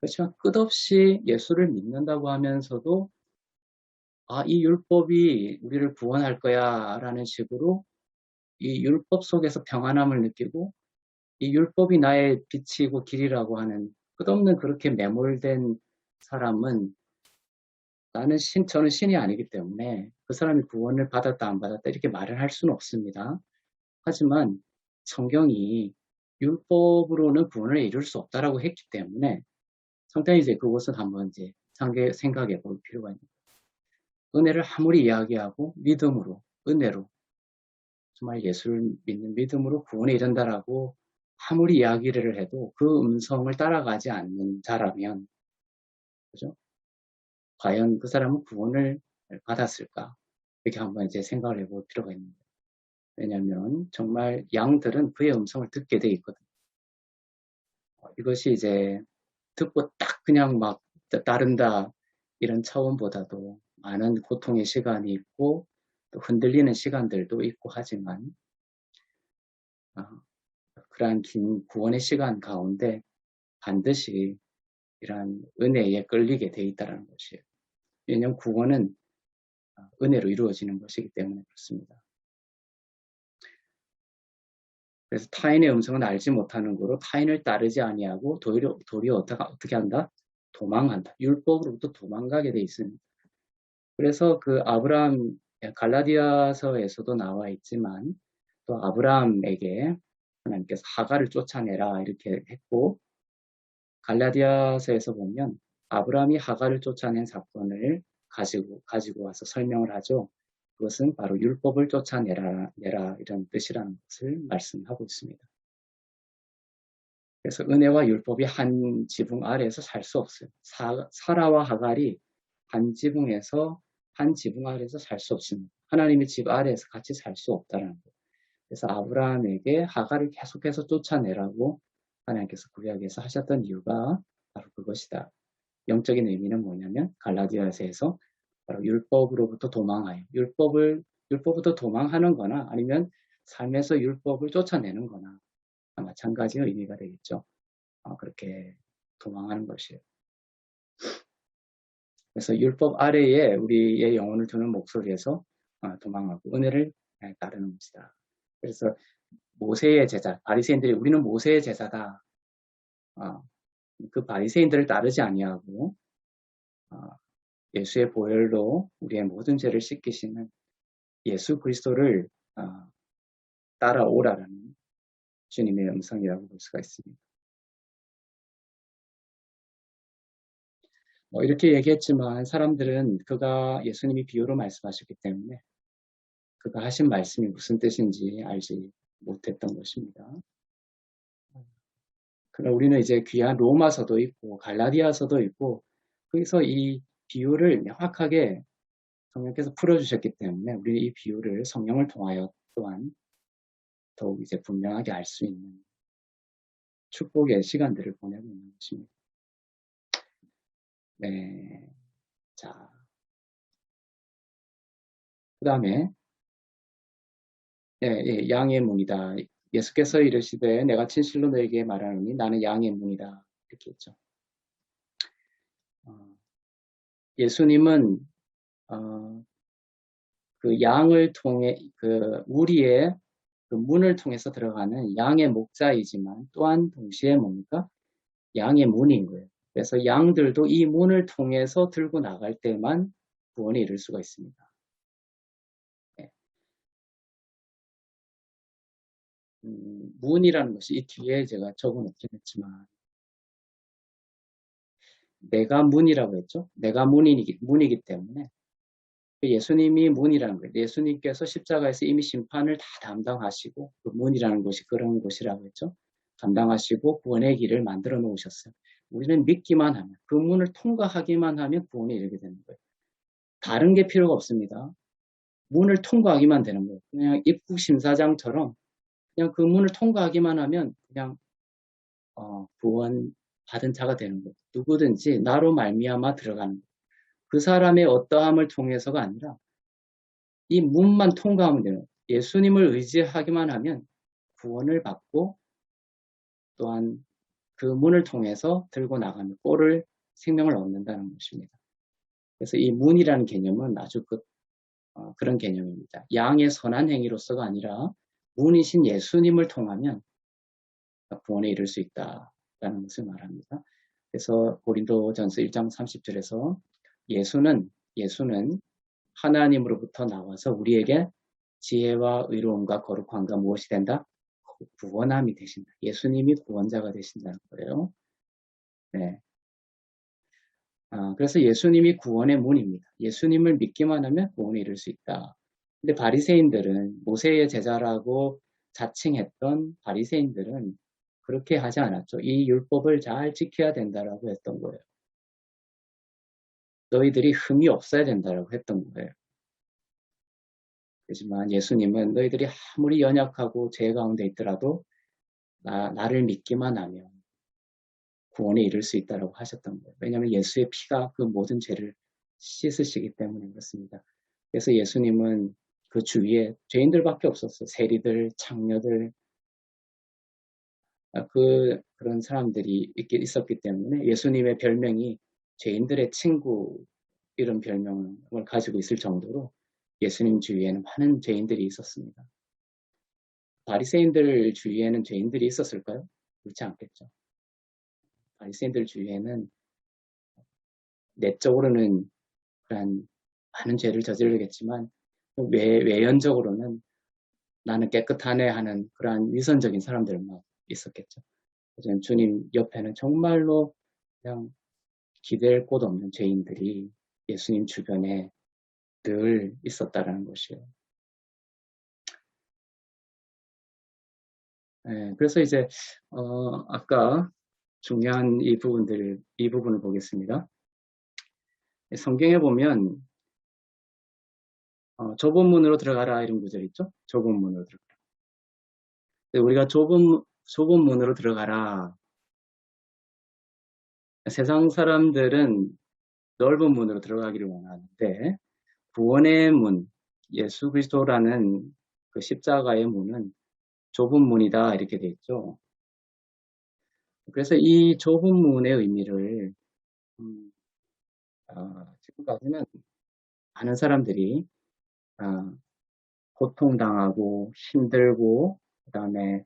그렇지만 끝없이 예수를 믿는다고 하면서도 이 율법이 우리를 구원할 거야 라는 식으로 이 율법 속에서 평안함을 느끼고 이 율법이 나의 빛이고 길이라고 하는 끝없는 그렇게 매몰된 사람은 저는 신이 아니기 때문에 그 사람이 구원을 받았다 안 받았다 이렇게 말을 할 수는 없습니다. 하지만 성경이 율법으로는 구원을 이룰 수 없다라고 했기 때문에 성경이 이제 그것을 한번 이제 생각해 볼 필요가 있습니다. 은혜를 아무리 이야기하고 믿음으로, 은혜로, 정말 예수를 믿는 믿음으로 구원에 이른다라고 아무리 이야기를 해도 그 음성을 따라가지 않는 자라면, 그죠? 과연 그 사람은 구원을 받았을까? 이렇게 한번 이제 생각을 해볼 필요가 있습니다. 왜냐하면 정말 양들은 그의 음성을 듣게 돼 있거든요. 이것이 이제 듣고 딱 그냥 막 따른다 이런 차원보다도 많은 고통의 시간이 있고 또 흔들리는 시간들도 있고 하지만 그러한 긴 구원의 시간 가운데 반드시 이러한 은혜에 끌리게 돼 있다는 것이에요. 왜냐하면 구원은 은혜로 이루어지는 것이기 때문에 그렇습니다. 그래서 타인의 음성은 알지 못하는 거로 타인을 따르지 아니하고 도리어 어떻게 한다? 도망한다. 율법으로부터 도망가게 돼 있습니다. 그래서 그 아브라함 갈라디아서에서도 나와 있지만 또 아브라함에게 하나님께서 하갈을 쫓아내라 이렇게 했고 갈라디아서에서 보면 아브라함이 하갈을 쫓아낸 사건을 가지고 와서 설명을 하죠. 그것은 바로 율법을 쫓아내라 이런 뜻이라는 것을 말씀하고 있습니다. 그래서 은혜와 율법이 한 지붕 아래에서 살 수 없어요. 사라와 하갈이 한 지붕에서 한 지붕 아래에서 살 수 없습니다. 하나님의 집 아래에서 같이 살 수 없다는 거예요. 그래서 아브라함에게 하갈을 계속해서 쫓아내라고 하나님께서 구약에서 하셨던 이유가 바로 그것이다. 영적인 의미는 뭐냐면 갈라디아서에서 바로 율법으로부터 도망하여 율법부터 도망하는 거나 아니면 삶에서 율법을 쫓아내는 거나 마찬가지의 의미가 되겠죠. 그렇게 도망하는 것이에요. 그래서 율법 아래에 우리의 영혼을 두는 목소리에서 도망하고 은혜를 따르는 것이다. 그래서 모세의 제자, 바리새인들이 우리는 모세의 제자다. 그 바리새인들을 따르지 아니하고 예수의 보혈로 우리의 모든 죄를 씻기시는 예수 그리스도를 따라오라라는 주님의 음성이라고 볼 수가 있습니다. 이렇게 얘기했지만 사람들은 그가 예수님이 비유로 말씀하셨기 때문에 그가 하신 말씀이 무슨 뜻인지 알지 못했던 것입니다. 그러나 우리는 이제 귀한 로마서도 있고 갈라디아서도 있고 거기서 이 비유를 명확하게 성령께서 풀어주셨기 때문에 우리는 이 비유를 성령을 통하여 또한 더욱 이제 분명하게 알 수 있는 축복의 시간들을 보내고 있는 것입니다. 네. 자. 그 다음에, 양의 문이다. 예수께서 이르시되 내가 진실로 너에게 말하노니 나는 양의 문이다. 이렇게 했죠. 예수님은, 그 양을 통해, 그 우리의 그 문을 통해서 들어가는 양의 목자이지만 또한 동시에 뭡니까? 양의 문인 거예요. 그래서 양들도 이 문을 통해서 들고 나갈 때만 구원에 이를 수가 있습니다. 네. 문이라는 것이 이 뒤에 제가 적어놓긴 했지만 내가 문이라고 했죠. 내가 문이기 때문에 예수님이 문이라는 거예요. 예수님께서 십자가에서 이미 심판을 다 담당하시고 그 문이라는 것이 그런 것이라고 했죠. 담당하시고 구원의 길을 만들어 놓으셨어요. 우리는 믿기만 하면, 그 문을 통과하기만 하면 구원에 이르게 되는 거예요. 다른 게 필요가 없습니다. 문을 통과하기만 되는 거예요. 그냥 입국 심사장처럼 그냥 그 문을 통과하기만 하면 그냥 구원 받은 자가 되는 거예요. 누구든지 나로 말미암아 들어가는 거예요. 그 사람의 어떠함을 통해서가 아니라 이 문만 통과하면 되는 거예요. 예수님을 의지하기만 하면 구원을 받고 또한 그 문을 통해서 들고 나가는 꼴을 생명을 얻는다는 것입니다. 그래서 이 문이라는 개념은 아주 그런 개념입니다. 양의 선한 행위로서가 아니라 문이신 예수님을 통하면 구원에 이를 수 있다라는 것을 말합니다. 그래서 고린도전서 1장 30절에서 예수는 하나님으로부터 나와서 우리에게 지혜와 의로움과 거룩함과 무엇이 된다? 구원함이 되신다. 예수님이 구원자가 되신다는 거예요. 네. 그래서 예수님이 구원의 문입니다. 예수님을 믿기만 하면 구원에 이를 수 있다. 근데 바리새인들은 모세의 제자라고 자칭했던 바리새인들은 그렇게 하지 않았죠. 이 율법을 잘 지켜야 된다라고 했던 거예요. 너희들이 흠이 없어야 된다라고 했던 거예요. 하지만 예수님은 너희들이 아무리 연약하고 죄 가운데 있더라도 나를 믿기만 하면 구원에 이를 수 있다라고 하셨던 거예요. 왜냐하면 예수의 피가 그 모든 죄를 씻으시기 때문에 그렇습니다. 그래서 예수님은 그 주위에 죄인들밖에 없었어요. 세리들, 창녀들, 그런 사람들이 있었기 때문에 예수님의 별명이 죄인들의 친구 이런 별명을 가지고 있을 정도로 예수님 주위에는 많은 죄인들이 있었습니다. 바리새인들 주위에는 죄인들이 있었을까요? 그렇지 않겠죠. 바리새인들 주위에는 내적으로는 그런 많은 죄를 저지르겠지만 외연적으로는 나는 깨끗하네 하는 그러한 위선적인 사람들만 있었겠죠. 주님 옆에는 정말로 그냥 기댈 곳 없는 죄인들이 예수님 주변에 늘 있었다라는 것이에요. 네, 그래서 이제 아까 중요한 이 부분을 보겠습니다. 성경에 보면 좁은 문으로 들어가라 이런 구절 있죠? 좁은 문으로 들어가라. 우리가 좁은 문으로 들어가라. 세상 사람들은 넓은 문으로 들어가기를 원하는데 구원의 문, 예수 그리스도라는 그 십자가의 문은 좁은 문이다 이렇게 돼 있죠. 그래서 이 좁은 문의 의미를 지금까지는 많은 사람들이 고통당하고 힘들고 그다음에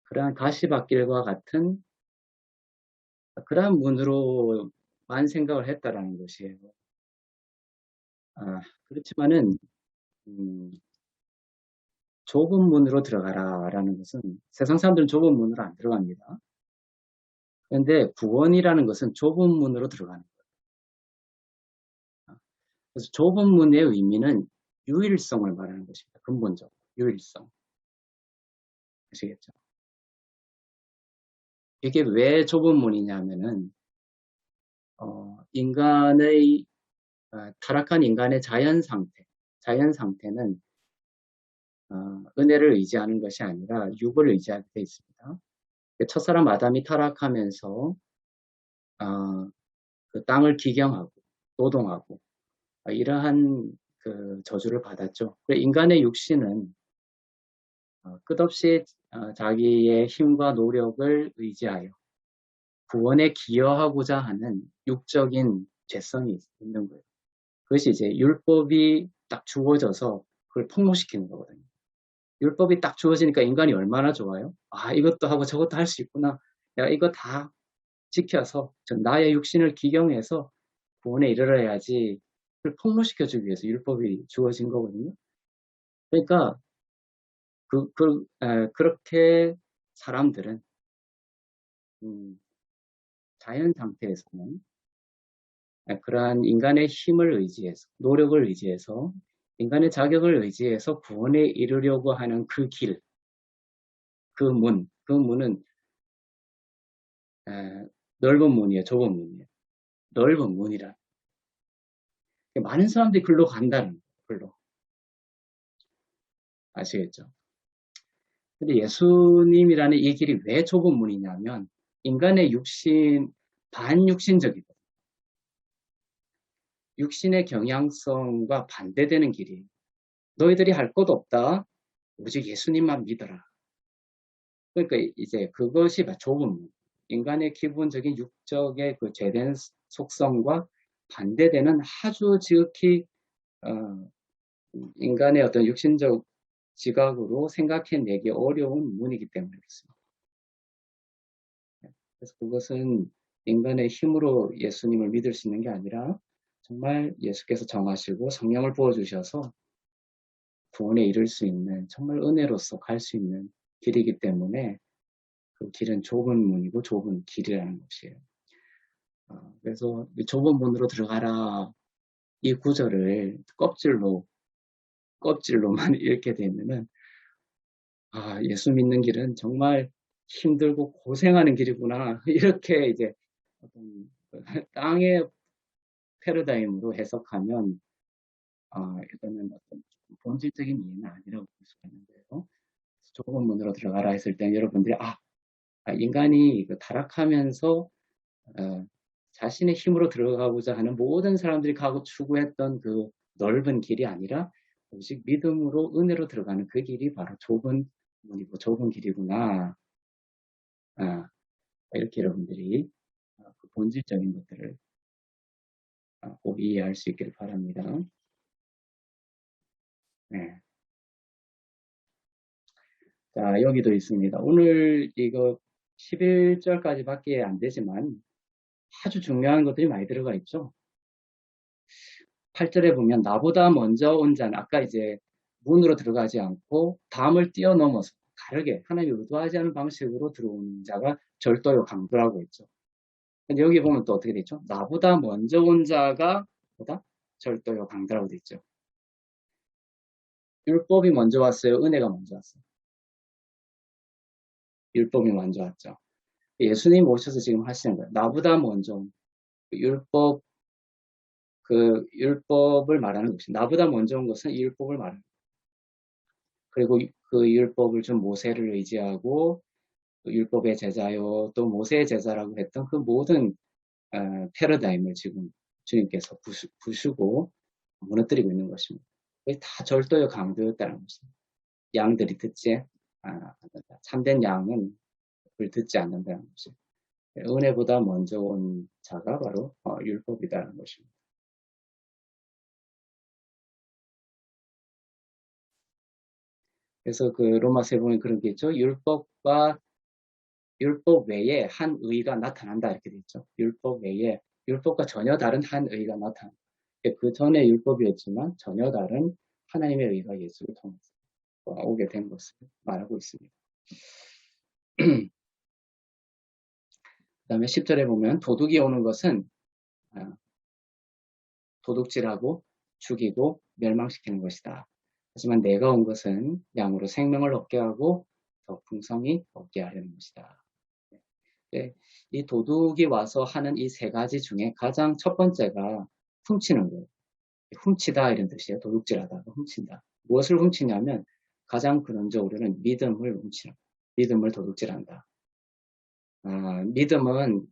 그러한 가시밭길과 같은 그러한 문으로만 생각을 했다라는 것이에요. 그렇지만은 좁은 문으로 들어가라라는 것은 세상 사람들은 좁은 문으로 안 들어갑니다. 그런데 구원이라는 것은 좁은 문으로 들어가는 거예요. 그래서 좁은 문의 의미는 유일성을 말하는 것입니다. 근본적으로 유일성. 아시겠죠? 이게 왜 좁은 문이냐면은 타락한 인간의 자연 상태는 은혜를 의지하는 것이 아니라 육을 의지하게 되어 있습니다. 첫사람 아담이 타락하면서 그 땅을 기경하고 노동하고 이러한 그 저주를 받았죠. 인간의 육신은 끝없이 자기의 힘과 노력을 의지하여 구원에 기여하고자 하는 육적인 죄성이 있는 거예요. 그것이 이제 율법이 딱 주어져서 그걸 폭로시키는 거거든요. 율법이 딱 주어지니까 인간이 얼마나 좋아요? 이것도 하고 저것도 할 수 있구나. 내가 이거 다 지켜서 나의 육신을 기경해서 구원에 이르러야지. 그걸 폭로시켜주기 위해서 율법이 주어진 거거든요. 그러니까 그렇게 사람들은 자연 상태에서는 그러한 인간의 힘을 의지해서 노력을 의지해서 인간의 자격을 의지해서 구원에 이르려고 하는 그 길, 그 문은 넓은 문이에요, 좁은 문이에요. 넓은 문이라. 많은 사람들이 글로 간다는 거예요, 글로. 아시겠죠? 근데 예수님이라는 이 길이 왜 좁은 문이냐면, 인간의 육신, 반육신적이고, 육신의 경향성과 반대되는 길이에요. 너희들이 할 것 없다. 오직 예수님만 믿어라. 그러니까 이제 그것이 좁은 문. 인간의 기본적인 육적의 그 죄된 속성과 반대되는 아주 지극히 인간의 어떤 육신적 지각으로 생각해내기 어려운 문이기 때문에 그렇습니다. 그래서 그것은 인간의 힘으로 예수님을 믿을 수 있는 게 아니라 정말 예수께서 정하시고 성령을 부어주셔서 구원에 이를 수 있는 정말 은혜로서 갈 수 있는 길이기 때문에 그 길은 좁은 문이고 좁은 길이라는 것이에요. 그래서 좁은 문으로 들어가라 이 구절을 껍질로만 읽게 되면은 예수 믿는 길은 정말 힘들고 고생하는 길이구나 이렇게 이제 어떤 땅의 패러다임으로 해석하면 이거는 어떤 본질적인 이해는 아니라고 볼 수가 있는데요. 좁은 문으로 들어가라 했을 때 여러분들이 인간이 타락하면서 자신의 힘으로 들어가고자 하는 모든 사람들이 가고 추구했던 그 넓은 길이 아니라 오직 믿음으로 은혜로 들어가는 그 길이 바로 좁은 문이고 좁은 길이구나. 이렇게 여러분들이 그 본질적인 것들을 꼭 이해할 수 있기를 바랍니다. 네. 자, 여기도 있습니다. 오늘 이거 11절까지밖에 안 되지만 아주 중요한 것들이 많이 들어가 있죠. 8절에 보면 나보다 먼저 온 자는 아까 이제 문으로 들어가지 않고 담을 뛰어넘어서 다르게 하나님이 의도하지 않은 방식으로 들어오는 자가 절도요 강도라고 했죠. 근데 여기 보면 또 어떻게 되죠? 나보다 먼저 온 자가 보다 절도요 강도라고 돼 있죠. 율법이 먼저 왔어요? 은혜가 먼저 왔어요? 율법이 먼저 왔죠. 예수님 오셔서 지금 하시는 거예요. 나보다 먼저 온 율법을 말하는 것이 나보다 먼저 온 것은 이 율법을 말하는 거예요. 그리고 그 율법을 준 모세를 의지하고 율법의 제자요 또 모세의 제자라고 했던 그 모든 패러다임을 지금 주님께서 부수고 무너뜨리고 있는 것입니다. 다 절도요 강도였다는 것입니다. 양들이 듣지 않는다. 참된 양은 그걸 듣지 않는다는 것입니다. 은혜보다 먼저 온 자가 바로 율법이라는 것입니다. 그래서 그 로마서에 보면 그런 게 있죠. 율법 외에 한 의가 나타난다 이렇게 돼 있죠. 율법 외에 율법과 전혀 다른 한 의가 나타난다. 그 전에 율법이었지만 전혀 다른 하나님의 의가 예수를 통해서 오게 된 것을 말하고 있습니다. 그 다음에 10절에 보면 도둑이 오는 것은 도둑질하고 죽이고 멸망시키는 것이다. 하지만 내가 온 것은 양으로 생명을 얻게 하고 더 풍성히 얻게 하려는 것이다. 네, 이 도둑이 와서 하는 이 세 가지 중에 가장 첫 번째가 훔치는 거예요. 훔치다 이런 뜻이에요. 도둑질하다, 훔친다. 무엇을 훔치냐면 가장 근원적으로는 믿음을 훔치는 거예요. 믿음을 도둑질한다. 믿음은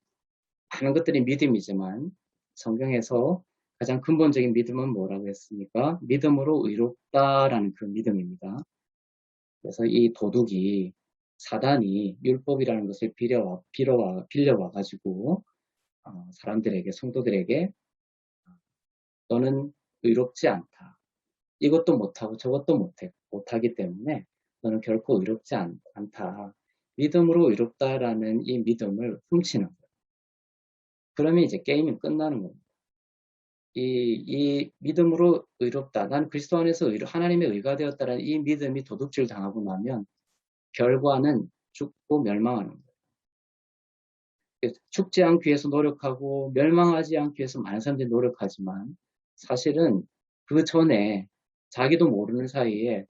많은 것들이 믿음이지만 성경에서 가장 근본적인 믿음은 뭐라고 했습니까? 믿음으로 의롭다라는 그 믿음입니다. 그래서 이 도둑이 사단이 율법이라는 것을 빌려와가지고 사람들에게 성도들에게 너는 의롭지 않다. 이것도 못하고 저것도 못하기 때문에 너는 결코 의롭지 않다. 믿음으로 의롭다라는 이 믿음을 훔치는 거예요. 그러면 이제 게임이 끝나는 겁니다. 이 믿음으로 의롭다. 난 그리스도 안에서 하나님의 의가 되었다라는 이 믿음이 도둑질 당하고 나면 결과는 죽고 멸망하는 거예요. 죽지 않기 위해서 노력하고 멸망하지 않기 위해서 많은 사람들이 노력하지만 사실은 그 전에 자기도 모르는 사이에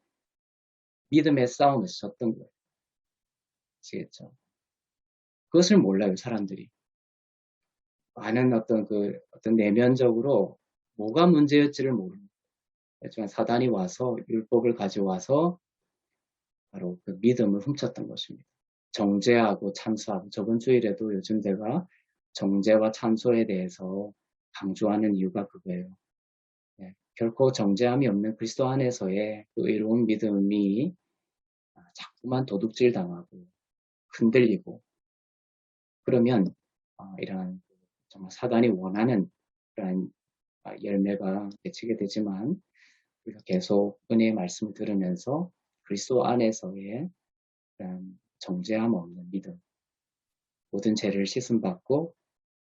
믿음의 싸움에서 졌던 거예요. 아시겠죠? 그것을 몰라요, 사람들이. 많은 어떤 내면적으로 뭐가 문제였지를 모릅니다. 하지만 사단이 와서 율법을 가져와서 바로 그 믿음을 훔쳤던 것입니다. 정죄하고 참소하고 저번 주일에도 요즘 제가 정죄와 참소에 대해서 강조하는 이유가 그거예요. 네, 결코 정죄함이 없는 그리스도 안에서의 그 의로운 믿음이 자꾸만 도둑질 당하고 흔들리고 그러면 이러한 정말 사단이 원하는 그러한 열매가 맺히게 되지만 우리가 계속 은혜의 말씀을 들으면서 그리스도 안에서의 그런 정죄함 없는 믿음, 모든 죄를 씻음받고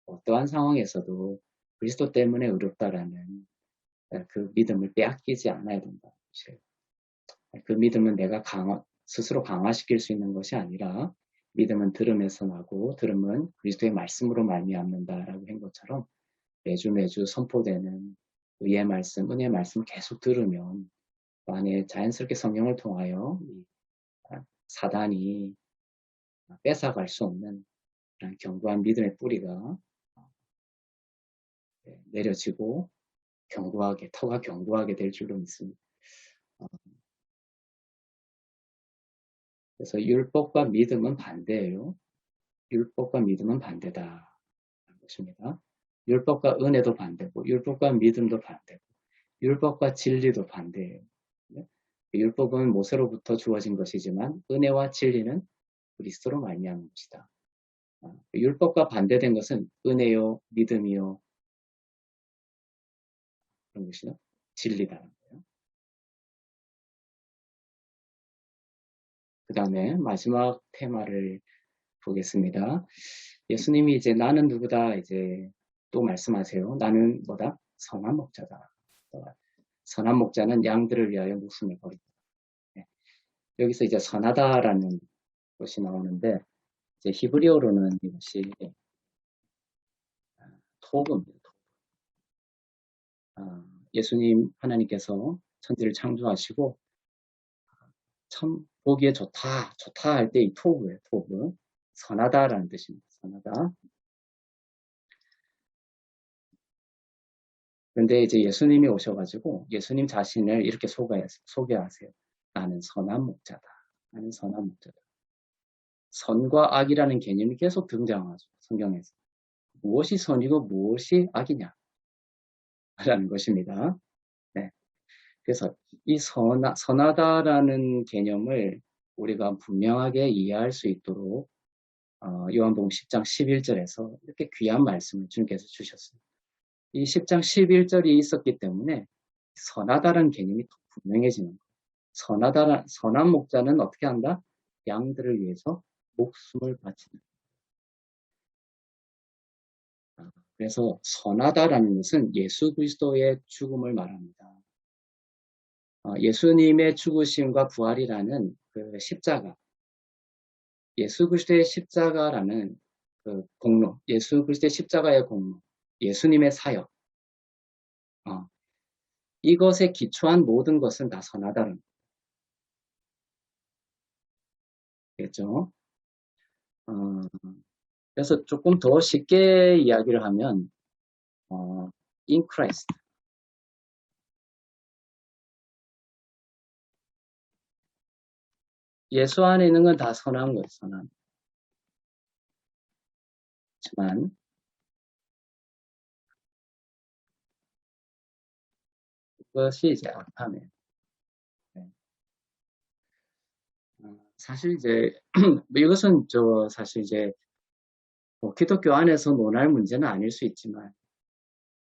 어떠한 상황에서도 그리스도 때문에 의롭다라는 그 믿음을 빼앗기지 않아야 된다는 것이에요. 그 믿음은 내가 스스로 강화시킬 수 있는 것이 아니라 믿음은 들음에서 나고 들음은 그리스도의 말씀으로 말미암는다라고 한 것처럼 매주 선포되는 의의 말씀, 은혜의 말씀을 계속 들으면 안에 자연스럽게 성령을 통하여 사단이 뺏어갈 수 없는 그런 견고한 믿음의 뿌리가 내려지고 터가 견고하게 될 줄로 믿습니다. 그래서 율법과 믿음은 반대예요. 율법과 믿음은 반대다. 것입니다. 율법과 은혜도 반대고, 율법과 믿음도 반대고, 율법과 진리도 반대예요. 율법은 모세로부터 주어진 것이지만, 은혜와 진리는 그리스도로 말미암은 것이다. 율법과 반대된 것은 은혜요, 믿음이요, 그런 것이요, 진리다는 거예요. 그 다음에 마지막 테마를 보겠습니다. 예수님이 이제 나는 누구다 이제 또 말씀하세요. 나는 뭐다? 선한 목자다. 선한 목자는 양들을 위하여 목숨을 버린다. 네. 여기서 이제 선하다라는 것이 나오는데 이제 히브리어로는 이것이 토브입니다. 예수님 하나님께서 천지를 창조하시고 참 보기에 좋다 할 때 이 토브예요. 토브. 선하다라는 뜻입니다. 선하다. 그런데 이제 예수님이 오셔가지고 예수님 자신을 이렇게 소개하세요. 나는 선한 목자다. 나는 선한 목자다. 선과 악이라는 개념이 계속 등장하죠. 성경에서. 무엇이 선이고 무엇이 악이냐? 라는 것입니다. 네. 그래서 이 선하다라는 개념을 우리가 분명하게 이해할 수 있도록 요한복음 10장 11절에서 이렇게 귀한 말씀을 주님께서 주셨습니다. 이 10장 11절이 있었기 때문에 선하다라는 개념이 더 분명해지는 거예요. 선한 목자는 어떻게 한다? 양들을 위해서 목숨을 바치는. 그래서 선하다라는 것은 예수 그리스도의 죽음을 말합니다. 예수님의 죽으심과 부활이라는 그 십자가, 예수 그리스도의 십자가라는 그 공로, 예수 그리스도의 십자가의 공로, 예수님의 사역, 이것에 기초한 모든 것은 다 선하다는 거겠죠. 그래서 조금 더 쉽게 이야기를 하면, in Christ. 예수 안에 있는 건 다 선한 거예요, 선한. 하지만, 그것이 이제 악함이에요. 네. 사실 이제, 이것은 사실 이제, 기독교 안에서 논할 문제는 아닐 수 있지만,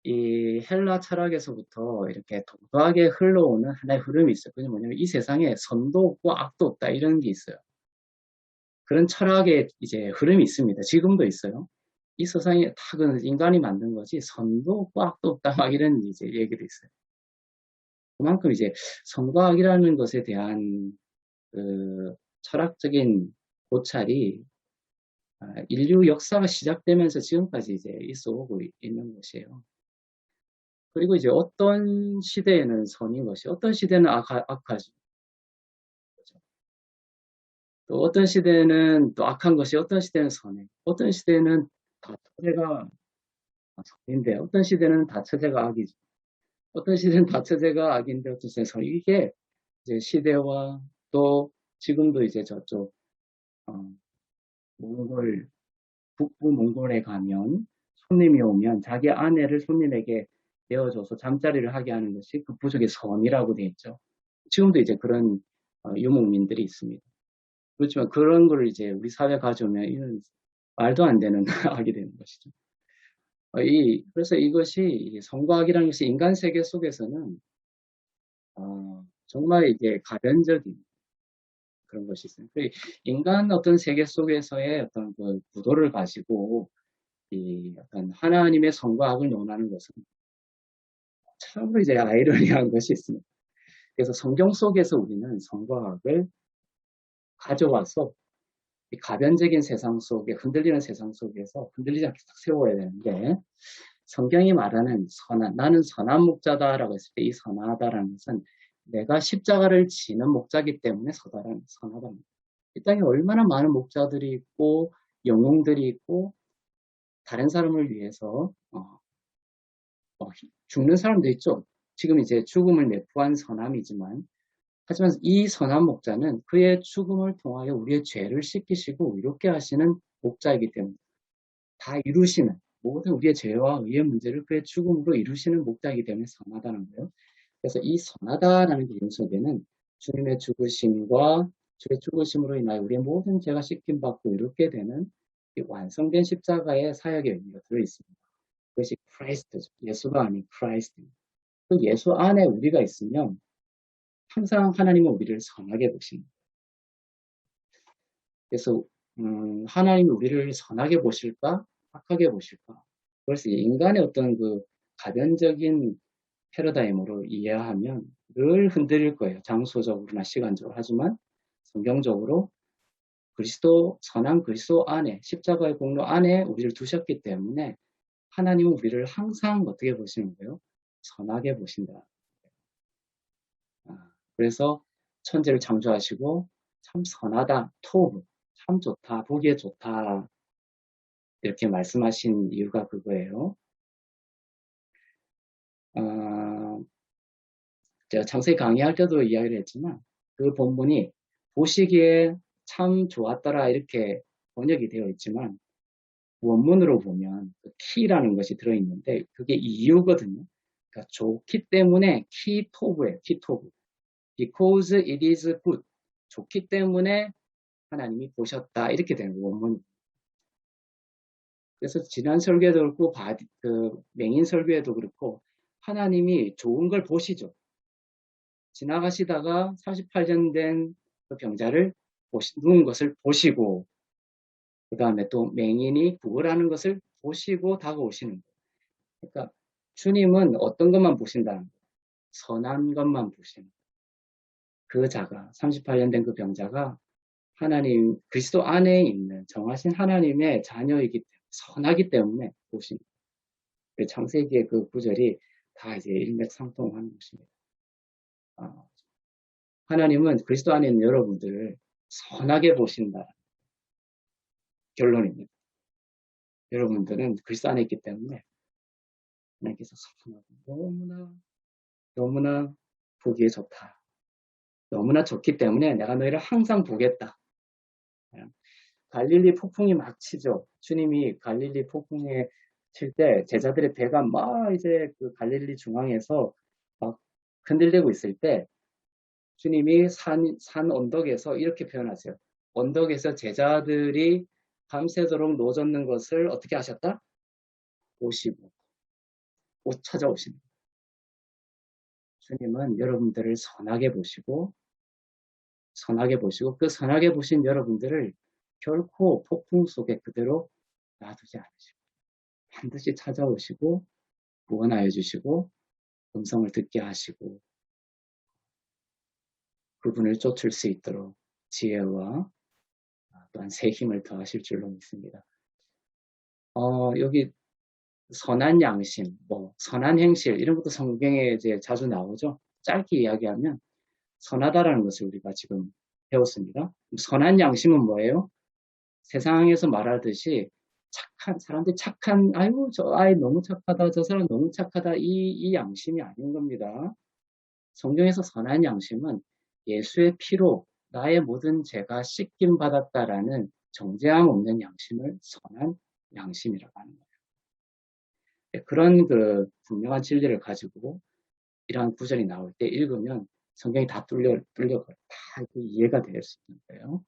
이 헬라 철학에서부터 이렇게 도도하게 흘러오는 하나의 흐름이 있어요. 그게 뭐냐면 이 세상에 선도 없고 악도 없다 이런 게 있어요. 그런 철학의 이제 흐름이 있습니다. 지금도 있어요. 이 세상에 다 인간이 만든 거지 선도 없고 악도 없다 막 이런 이제 얘기도 있어요. 그만큼 이제 선과 악이라는 것에 대한 그 철학적인 고찰이 인류 역사가 시작되면서 지금까지 이제 있어 오고 있는 것이에요. 그리고 이제 어떤 시대에는 선인 것이, 어떤 시대는 악하죠. 또 어떤 시대는 또 악한 것이, 어떤 시대는 선해. 어떤 시대는 다 토대가 선인데 어떤 시대는 다처제가 악이죠. 어떤 시대는 다처제가 악인데 어떤 시대는 선. 이게 이제 시대와 또 지금도 이제 저쪽 어, 몽골 북부 몽골에 가면 손님이 오면 자기 아내를 손님에게 내어줘서 잠자리를 하게 하는 것이 그 부족의 선이라고 되어 있죠. 지금도 이제 그런 유목민들이 있습니다. 그렇지만 그런 걸 이제 우리 사회에 가져오면 이건 말도 안 되는 악이 되는 것이죠. 그래서 이것이 성과학이라는 것이 인간 세계 속에서는 정말 이게 가변적인 그런 것이 있어요. 인간 어떤 세계 속에서의 어떤 그 구도를 가지고 이 어떤 하나님의 선과 악을 논하는 것은 참으로 이제 아이러니한 것이 있습니다. 그래서 성경 속에서 우리는 선과 악을 가져와서 이 가변적인 세상 속에 흔들리는 세상 속에서 흔들리지 않게 딱 세워야 되는데 성경이 말하는 선한 나는 선한 목자다라고 했을 때 이 선하다라는 것은 내가 십자가를 지는 목자이기 때문에 선하다. 이 땅에 얼마나 많은 목자들이 있고 영웅들이 있고 다른 사람을 위해서 죽는 사람도 있죠. 지금 이제 죽음을 내포한 선함이지만 하지만 이 선한 목자는 그의 죽음을 통하여 우리의 죄를 씻기시고 이롭게 하시는 목자이기 때문에 다 이루시는 모든 우리의 죄와 의의 문제를 그의 죽음으로 이루시는 목자이기 때문에 선하다는 거예요. 그래서 이 선하다라는 개념 속에는 주님의 죽으심과 주의 죽으심으로 인하여 우리의 모든 죄가 씻김 받고 이렇게 되는 이 완성된 십자가의 사역의 의미가 들어있습니다. 그것이 크라이스트죠. 예수가 아닌 크라이스트. 그 예수 안에 우리가 있으면 항상 하나님은 우리를 선하게 보십니다. 그래서 하나님이 우리를 선하게 보실까? 악하게 보실까? 그래서 인간의 어떤 그 가변적인 패러다임으로 이해하면 늘 흔들릴 거예요. 장소적으로나 시간적으로. 하지만 성경적으로 선한 그리스도 안에, 십자가의 공로 안에 우리를 두셨기 때문에 하나님은 우리를 항상 어떻게 보시는 거예요? 선하게 보신다. 그래서 천지를 창조하시고 참 선하다, 토브, 참 좋다, 보기에 좋다 이렇게 말씀하신 이유가 그거예요. 제가 창세기 강의할 때도 이야기를 했지만 그 본문이 보시기에 참 좋았더라 이렇게 번역이 되어 있지만 원문으로 보면 키라는 것이 들어있는데 그게 이유거든요. 그러니까 좋기 때문에 키토브예요. 키토브. Because it is good. 좋기 때문에 하나님이 보셨다. 이렇게 되는 거예요. 원문. 그래서 지난 설교에도 그렇고 맹인 설교에도 그렇고 하나님이 좋은 걸 보시죠. 지나가시다가 38년 된 그 병자를 누운 것을 보시고 그 다음에 또 맹인이 구걸하는 것을 보시고 다가오시는 거예요. 그러니까 주님은 어떤 것만 보신다는 거예요. 선한 것만 보시는 거예요. 그 자가 38년 된 그 병자가 하나님 그리스도 안에 있는 정하신 하나님의 자녀이기 때문에 선하기 때문에 보시는 거예요. 창세기의 그 구절이 다 이제 일맥상통하는 것입니다. 하나님은 그리스도 안에 있는 여러분들을 선하게 보신다. 결론입니다. 여러분들은 그리스도 안에 있기 때문에 하나님께서 선하고 너무나 보기에 좋다. 너무나 좋기 때문에 내가 너희를 항상 보겠다. 갈릴리 폭풍이 막 치죠. 주님이 갈릴리 폭풍에 칠 때 제자들의 배가 막 이제 그 갈릴리 중앙에서 막 흔들리고 있을 때 주님이 산 언덕에서 이렇게 표현하세요. 언덕에서 제자들이 밤새도록 노젓는 것을 어떻게 하셨다? 보시고 찾아오십니다. 주님은 여러분들을 선하게 보시고 그 선하게 보신 여러분들을 결코 폭풍 속에 그대로 놔두지 않으시고 반드시 찾아오시고 구원하여 주시고 음성을 듣게 하시고 그분을 쫓을 수 있도록 지혜와 또한 새 힘을 더하실 줄로 믿습니다. 여기 선한 양심, 선한 행실 이런 것도 성경에 이제 자주 나오죠. 짧게 이야기하면 선하다라는 것을 우리가 지금 배웠습니다. 선한 양심은 뭐예요? 세상에서 말하듯이 사람들이 아유, 저 아이 너무 착하다, 저 사람 너무 착하다, 이 양심이 아닌 겁니다. 성경에서 선한 양심은 예수의 피로 나의 모든 죄가 씻김 받았다라는 정죄함 없는 양심을 선한 양심이라고 하는 거예요. 그런 분명한 진리를 가지고 이러한 구절이 나올 때 읽으면 성경이 다 다 이해가 될 수 있는 거예요.